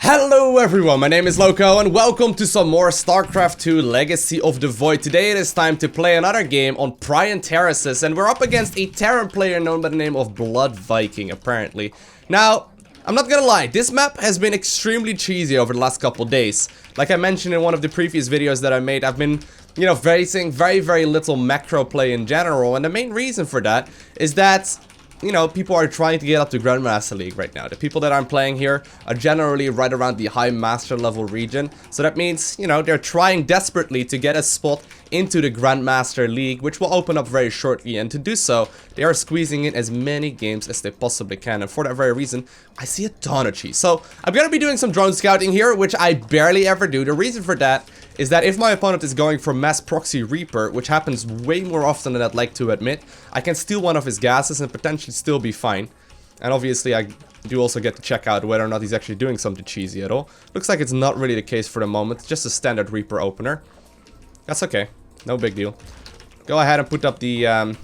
Hello everyone, my name is Lowko and welcome to some more StarCraft 2 Legacy of the Void. Today it is time to play another game on Prion Terraces and we're up against a Terran player known by the name of Blood Viking apparently. Now, I'm not gonna lie, this map has been extremely cheesy over the last couple days. Like I mentioned in one of the previous videos that I made, I've been, facing very little macro play in general, and the main reason for that is that people are trying to get up to Grandmaster League right now. The people that I'm playing here are generally right around the high master level region. So that means, they're trying desperately to get a spot into the Grandmaster League, which will open up very shortly. And to do so, they are squeezing in as many games as they possibly can. And for that very reason, I see a ton of cheese. So I'm going to be doing some drone scouting here, which I barely ever do. The reason for that is that if my opponent is going for Mass Proxy Reaper, which happens way more often than I'd like to admit, I can steal one of his gases and potentially still be fine. And obviously I do also get to check out whether or not he's actually doing something cheesy at all. Looks like it's not really the case for the moment, it's just a standard Reaper opener. That's okay, no big deal. Go ahead and put up the... I'm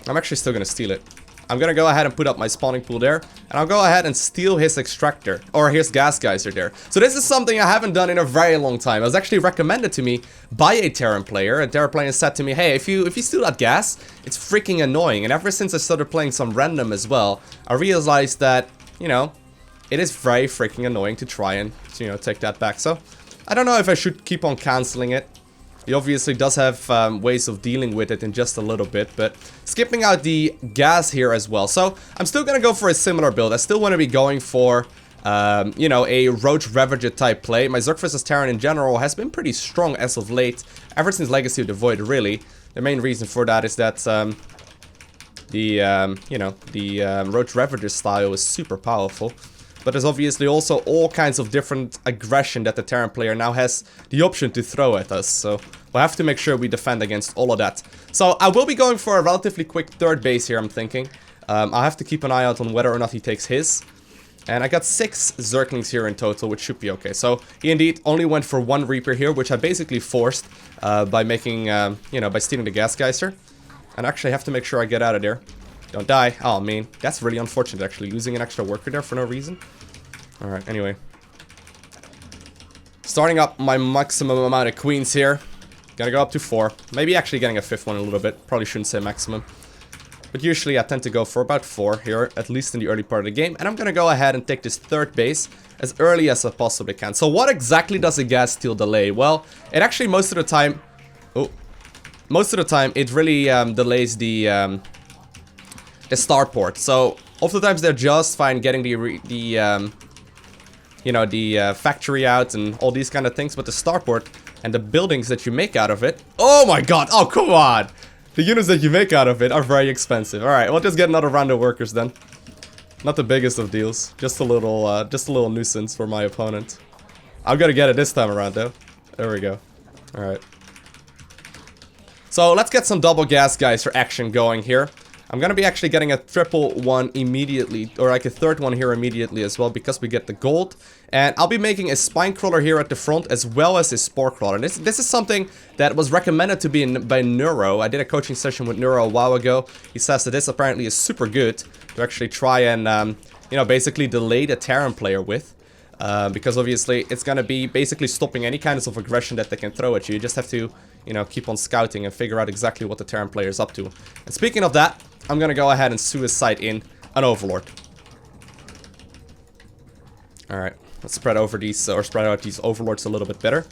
actually still gonna steal it. I'm gonna go ahead and put up my spawning pool there, and I'll go ahead and steal his extractor, or his gas geyser there. So this is something I haven't done in a very long time. It was actually recommended to me by a Terran player. A Terran player said to me, hey, if you steal that gas, it's freaking annoying. And ever since I started playing some random as well, I realized that, it is very freaking annoying to try and, take that back. So I don't know if I should keep on canceling it. He obviously does have ways of dealing with it in just a little bit, but skipping out the gas here as well. So I'm still gonna go for a similar build. I still want to be going for, a Roach Ravager type play. My Zerg vs Terran in general has been pretty strong as of late, ever since Legacy of the Void, really. The main reason for that is that the Roach Ravager style is super powerful. But there's obviously also all kinds of different aggression that the Terran player now has the option to throw at us. So we'll have to make sure we defend against all of that. So I will be going for a relatively quick third base here, I'm thinking. I'll have to keep an eye out on whether or not he takes his. And I got 6 Zerglings here in total, which should be okay. So he indeed only went for 1 Reaper here, which I basically forced by making, by stealing the gas geyser. And actually I have to make sure I get out of there. Don't die. Oh, man. That's really unfortunate, actually. Losing an extra worker there for no reason. Alright, anyway. Starting up my maximum amount of queens here. Gonna go up to 4. Maybe actually getting a 5th one in a little bit. Probably shouldn't say maximum. But usually I tend to go for about 4 here, at least in the early part of the game. And I'm gonna go ahead and take this third base as early as I possibly can. So what exactly does a gas steal delay? Well, it actually most of the time... it really delays the starport. So oftentimes they're just fine getting the factory out and all these kind of things, but the starport and the buildings that you make out of it, oh my god, oh come on, the units that you make out of it are very expensive. All right, we'll just get another round of workers then. Not the biggest of deals, just a little nuisance for my opponent. I'm gonna get it this time around though. There we go. All right, so let's get some double gas guys for action going here. I'm gonna be actually getting a triple one immediately, or like a third one here immediately as well, because we get the gold. And I'll be making a spine crawler here at the front, as well as a spore crawler. And this is something that was recommended to me by Neuro. I did a coaching session with Neuro a while ago. He says that this apparently is super good to actually try and, basically delay the Terran player with. Because obviously it's gonna be basically stopping any kind of aggression that they can throw at you. You just have to, keep on scouting and figure out exactly what the Terran player is up to. And speaking of that, I'm gonna go ahead and suicide in an Overlord. Alright, let's spread out these Overlords a little bit better.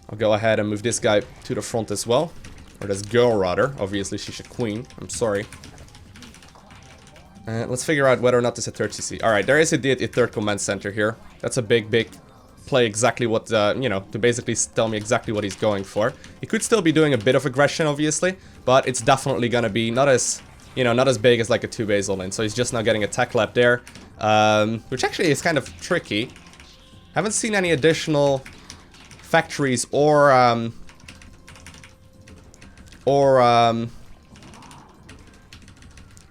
I'll go ahead and move this guy to the front as well. Or this girl, rather. Obviously, she's a queen. I'm sorry. Let's figure out whether or not this is a third CC. Alright, there is indeed a third command center here. That's a big play exactly what, to basically tell me exactly what he's going for. He could still be doing a bit of aggression, obviously, but it's definitely gonna be not as big as like a 2-base all-in. So he's just now getting a tech lab there, which actually is kind of tricky. Haven't seen any additional factories or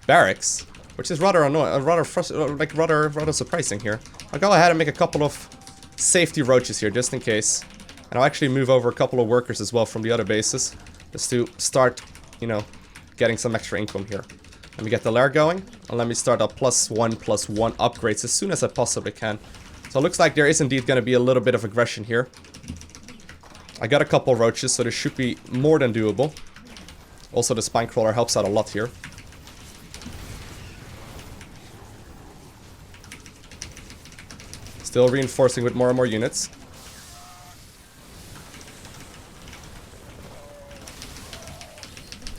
barracks, which is rather annoying, rather surprising here. I'll go ahead and make a couple of safety roaches here, just in case. And I'll actually move over a couple of workers as well from the other bases, just to start, getting some extra income here. Let me get the lair going, and let me start up +1/+1 upgrades as soon as I possibly can. So it looks like there is indeed going to be a little bit of aggression here. I got a couple roaches, so this should be more than doable. Also, the spine crawler helps out a lot here. Still reinforcing with more and more units.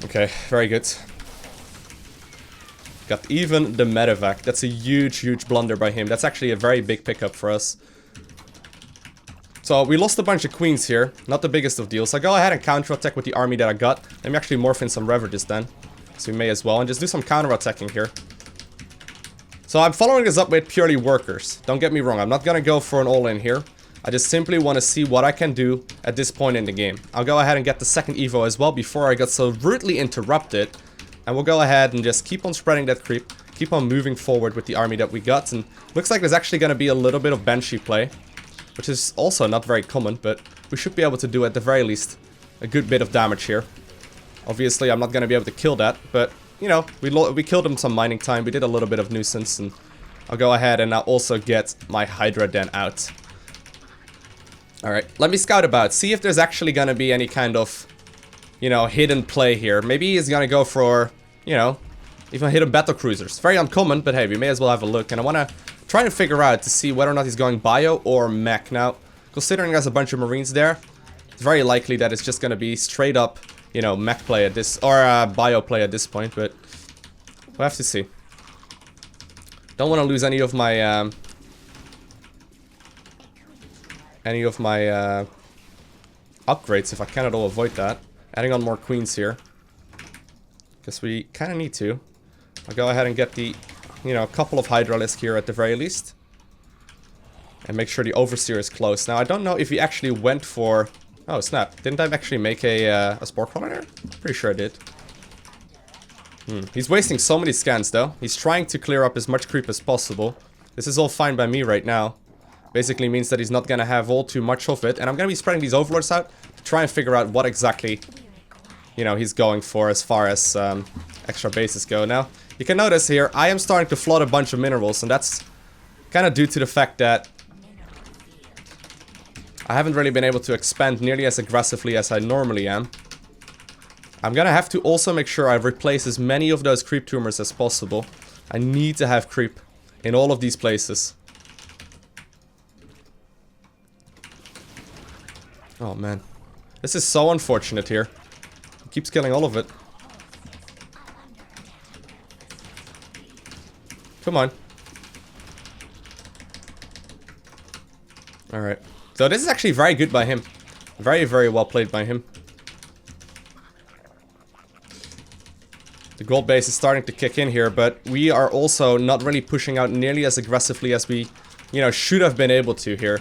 Okay, very good. Got even the Medivac. That's a huge, huge blunder by him. That's actually a very big pickup for us. So we lost a bunch of queens here. Not the biggest of deals. So go ahead and counter-attack with the army that I got. Let me actually morph in some Ravagers then. So we may as well. And just do some counter-attacking here. So I'm following this up with purely workers. Don't get me wrong. I'm not going to go for an all-in here. I just simply want to see what I can do at this point in the game. I'll go ahead and get the second Evo as well before I got so rudely interrupted. And we'll go ahead and just keep on spreading that creep. Keep on moving forward with the army that we got. And looks like there's actually going to be a little bit of Banshee play. Which is also not very common, but we should be able to do at the very least a good bit of damage here. Obviously, I'm not going to be able to kill that, but, you know, we killed him some mining time. We did a little bit of nuisance, and I'll go ahead and now also get my Hydra Den out. Alright, let me scout about, see if there's actually going to be any kind of, you know, hidden play here. Maybe he's going to go for, you know, even hidden battle cruisers. Very uncommon, but hey, we may as well have a look, and I want to trying to figure out to see whether or not he's going bio or mech. Now, considering there's a bunch of marines there, it's very likely that it's just going to be straight up, you know, mech play at this, or bio play at this point, but we'll have to see. Don't want to lose any of my, upgrades if I can at all avoid that. Adding on more queens here. Guess we kind of need to. I'll go ahead and get the, you know, a couple of Hydralisk here at the very least. And make sure the Overseer is close. Now, I don't know if he actually went for... Oh, snap. Didn't I actually make a Spore Crawler there? Pretty sure I did. He's wasting so many scans, though. He's trying to clear up as much creep as possible. This is all fine by me right now. Basically means that he's not gonna have all too much of it. And I'm gonna be spreading these Overlords out to try and figure out what exactly, you know, he's going for as far as extra bases go. Now, you can notice here, I am starting to flood a bunch of minerals, and that's kind of due to the fact that I haven't really been able to expand nearly as aggressively as I normally am. I'm gonna have to also make sure I replace as many of those creep tumors as possible. I need to have creep in all of these places. Oh man, this is so unfortunate here. He keeps killing all of it. Come on. Alright. So this is actually very good by him. Very, very well played by him. The gold base is starting to kick in here, but we are also not really pushing out nearly as aggressively as we, you know, should have been able to here.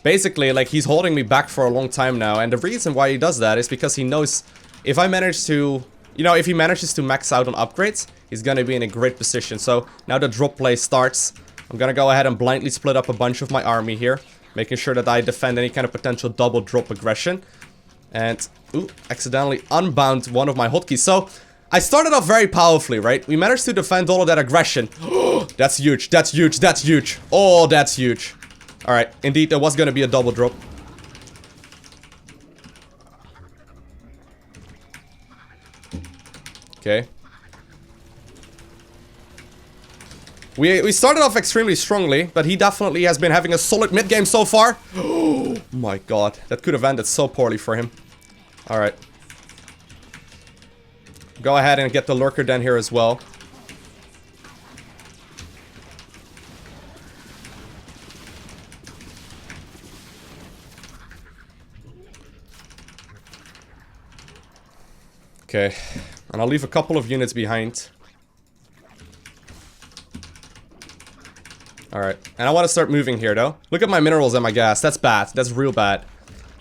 Basically, like, he's holding me back for a long time now, and the reason why he does that is because he knows if I manage to... You know, if he manages to max out on upgrades, he's gonna be in a great position. So, now the drop play starts. I'm gonna go ahead and blindly split up a bunch of my army here. Making sure that I defend any kind of potential double drop aggression. And, ooh, accidentally unbound one of my hotkeys. So, I started off very powerfully, right? We managed to defend all of that aggression. That's huge, that's huge, that's huge. Oh, that's huge. Alright, indeed, there was gonna be a double drop. Okay. We started off extremely strongly, but he definitely has been having a solid mid-game so far. Oh my god, that could have ended so poorly for him. Alright. Go ahead and get the Lurker Den here as well. Okay, and I'll leave a couple of units behind. Alright, and I want to start moving here though. Look at my minerals and my gas, that's bad, that's real bad.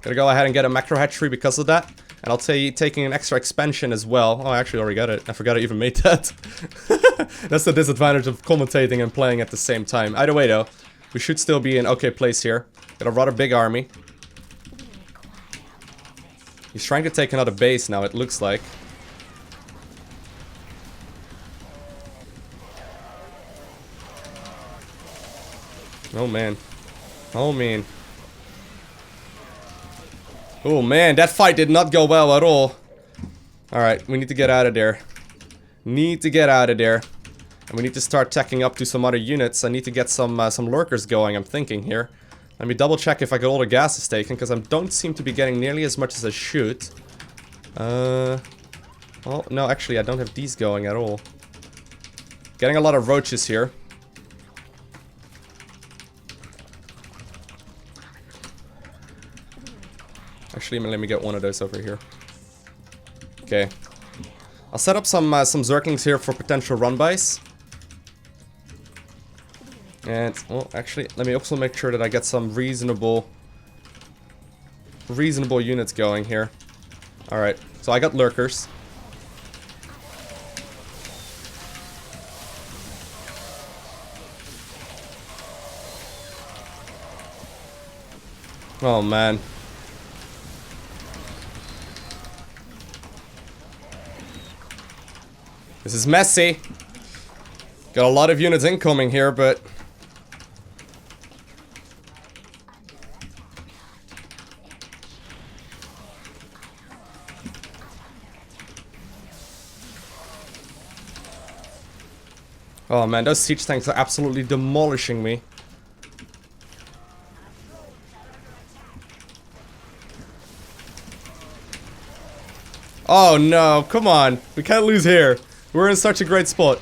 Gotta go ahead and get a macro hatchery because of that. And I'll taking an extra expansion as well. Oh, I actually already got it, I forgot I even made that. That's the disadvantage of commentating and playing at the same time. Either way though, we should still be in okay place here. Got a rather big army. He's trying to take another base now, it looks like. Oh, man. Oh, man. Oh, man. That fight did not go well at all. Alright, we need to get out of there. Need to get out of there. And we need to start tacking up to some other units. I need to get some lurkers going, I'm thinking here. Let me double check if I got all the gases taken, because I don't seem to be getting nearly as much as I should. Well, no, actually, I don't have these going at all. Getting a lot of roaches here. Actually, let me get one of those over here. Okay. I'll set up some Zerglings here for potential run-bys. And, well, actually, let me also make sure that I get some reasonable units going here. Alright, so I got lurkers. Oh, man. This is messy. Got a lot of units incoming here, but... Oh man, those siege tanks are absolutely demolishing me. Oh no, come on. We can't lose here. We're in such a great spot.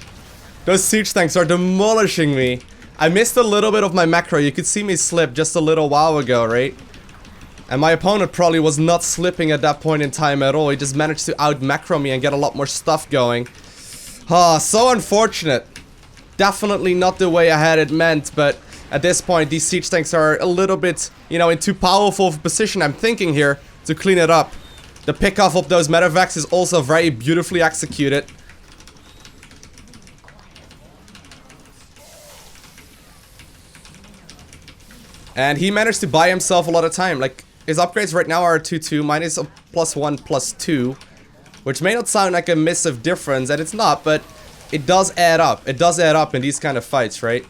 Those siege tanks are demolishing me. I missed a little bit of my macro. You could see me slip just a little while ago, right? And my opponent probably was not slipping at that point in time at all. He just managed to out macro me and get a lot more stuff going. Ah, so unfortunate. Definitely not the way I had it meant, but at this point these siege tanks are a little bit, you know, in too powerful of a position, I'm thinking here, to clean it up. The pickoff of those Medivacs is also very beautifully executed. And he managed to buy himself a lot of time. Like, his upgrades right now are 2-2, mine is a +1, +2. Which may not sound like a massive difference, and it's not, but it does add up. It does add up in these kind of fights, right?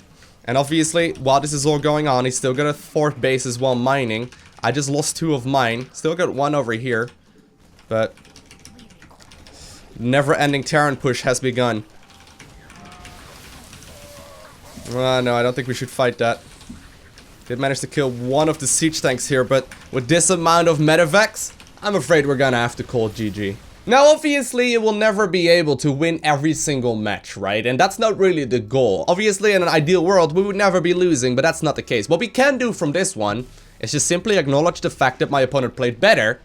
And obviously, while this is all going on, he's still got a 4th base as well mining. I just lost 2 of mine. Still got 1 over here. But never-ending Terran push has begun. No, I don't think we should fight that. Did manage to kill 1 of the siege tanks here, but with this amount of Medivacs, I'm afraid we're gonna have to call GG. Now, obviously, you will never be able to win every single match, right? And that's not really the goal. Obviously, in an ideal world, we would never be losing, but that's not the case. What we can do from this one is just simply acknowledge the fact that my opponent played better,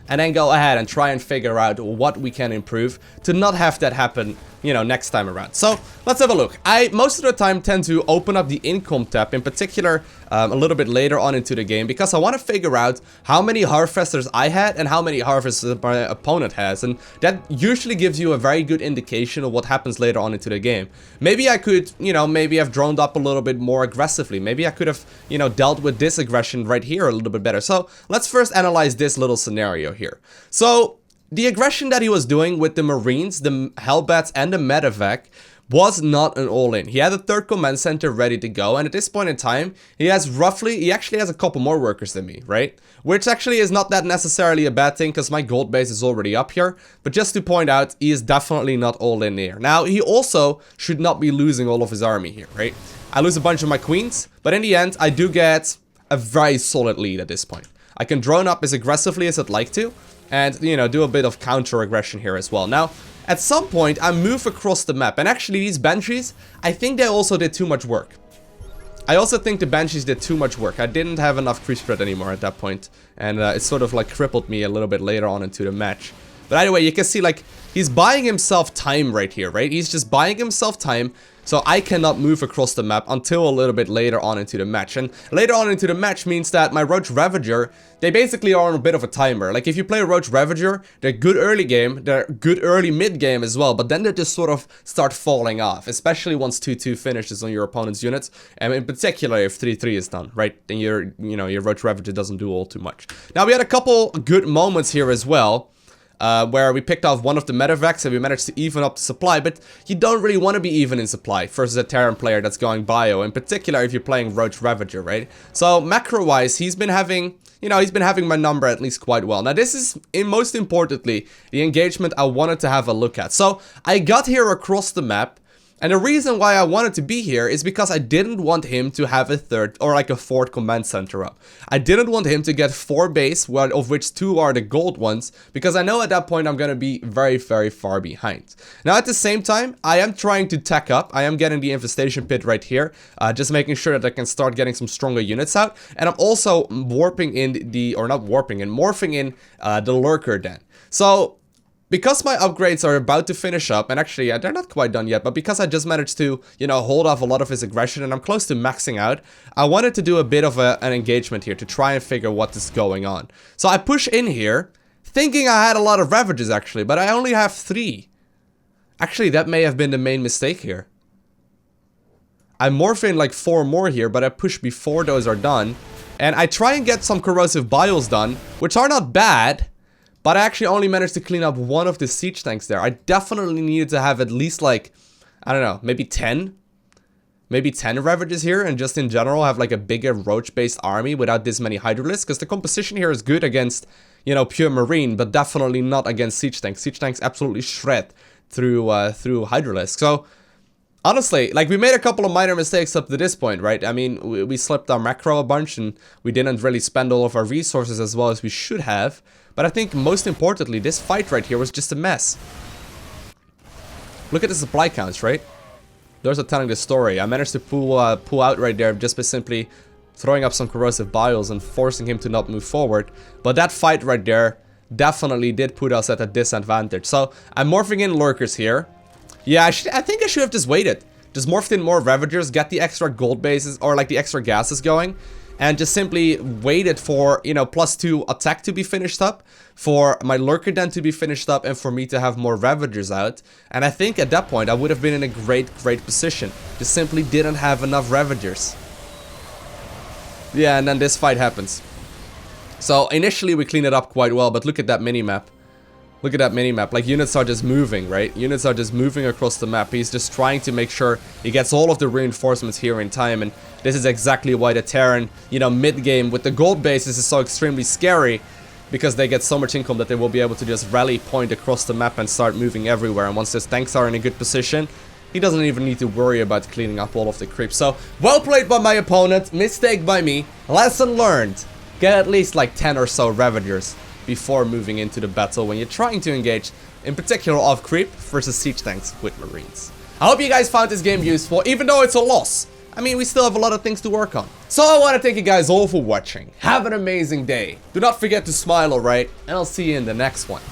and then go ahead and try and figure out what we can improve to not have that happen, you know, next time around. So, let's have a look. I, most of the time, tend to open up the income tab, in particular, a little bit later on into the game, because I want to figure out how many harvesters I had and how many harvesters my opponent has, and that usually gives you a very good indication of what happens later on into the game. Maybe I could, you know, maybe have droned up a little bit more aggressively. Maybe I could have, you know, dealt with this aggression right here a little bit better. So, let's first analyze this little scenario here. So, the aggression that he was doing with the Marines, the Hellbats, and the Medivac was not an all-in. He had a 3rd command center ready to go, and at this point in time, he actually has a couple more workers than me, right? Which actually is not that necessarily a bad thing, because my gold base is already up here. But just to point out, he is definitely not all-in here. Now, he also should not be losing all of his army here, right? I lose a bunch of my queens, but in the end, I do get a very solid lead at this point. I can drone up as aggressively as I'd like to, and, you know, do a bit of counter-aggression here as well. Now, at some point, I move across the map, and actually these Banshees, I think they also did too much work. I also think the Banshees did too much work. I didn't have enough creep spread anymore at that point, and it sort of like crippled me a little bit later on into the match. But anyway, you can see, like, he's buying himself time right here, right? He's just buying himself time, so I cannot move across the map until a little bit later on into the match. And later on into the match means that my Roach Ravager, they basically are on a bit of a timer. Like, if you play a Roach Ravager, they're good early game, they're good early mid game as well, but then they just sort of start falling off, especially once 2-2 finishes on your opponent's units, and in particular if 3-3 is done, right? Then your Roach Ravager doesn't do all too much. Now, we had a couple good moments here as well. where we picked off one of the Medivacs and we managed to even up the supply, but you don't really want to be even in supply versus a Terran player that's going bio, in particular if you're playing Roach Ravager, right? So macro-wise, he's been having, you know, he's been having my number at least quite well. Now this is, most importantly, the engagement I wanted to have a look at. So I got here across the map, and the reason why I wanted to be here is because I didn't want him to have a third or like a fourth command center up. I didn't want him to get 4 base, of which 2 are the gold ones, because I know at that point I'm going to be very, very far behind. Now at the same time, I am trying to tech up. I am getting the infestation pit right here, just making sure that I can start getting some stronger units out. And I'm also warping in the, or not warping in, morphing in the lurker den. So because my upgrades are about to finish up, and actually they're not quite done yet, but because I just managed to, you know, hold off a lot of his aggression and I'm close to maxing out, I wanted to do a bit of an engagement here to try and figure what is going on. So I push in here, thinking I had a lot of Ravages actually, but I only have 3. Actually, that may have been the main mistake here. I morph in like 4 more here, but I push before those are done. And I try and get some corrosive bios done, which are not bad. But I actually only managed to clean up 1 of the siege tanks there. I definitely needed to have at least like, I don't know, maybe 10? Maybe 10 Ravages here, and just in general have like a bigger roach-based army without this many Hydralisks. Because the composition here is good against, you know, pure Marine, but definitely not against siege tanks. Siege tanks absolutely shred through Hydralisks. So honestly, like, we made a couple of minor mistakes up to this point, right? I mean, we slipped our macro a bunch and we didn't really spend all of our resources as well as we should have. But I think most importantly, this fight right here was just a mess. Look at the supply counts, right? Those are telling the story. I managed to pull out right there just by simply throwing up some corrosive bios and forcing him to not move forward. But that fight right there definitely did put us at a disadvantage. So I'm morphing in lurkers here. Yeah, I think I should have just waited. Just morphed in more Ravagers, get the extra gold bases, or like the extra gases going. And just simply waited for, you know, +2 attack to be finished up, for my lurker den to be finished up, and for me to have more Ravagers out. And I think at that point I would have been in a great position. Just simply didn't have enough Ravagers. Yeah, and then this fight happens. So initially we clean it up quite well, but look at that mini-map. Look at that mini-map, like units are just moving, right? Units are just moving across the map. He's just trying to make sure he gets all of the reinforcements here in time, and this is exactly why the Terran, you know, mid-game with the gold bases is so extremely scary, because they get so much income that they will be able to just rally point across the map and start moving everywhere. And once his tanks are in a good position, he doesn't even need to worry about cleaning up all of the creeps. So, well played by my opponent, mistake by me, lesson learned. Get at least like 10 or so Ravagers before moving into the battle when you're trying to engage, in particular off creep versus siege tanks with Marines. I hope you guys found this game useful, even though it's a loss. I mean, we still have a lot of things to work on. So I want to thank you guys all for watching. Have an amazing day. Do not forget to smile, alright? And I'll see you in the next one.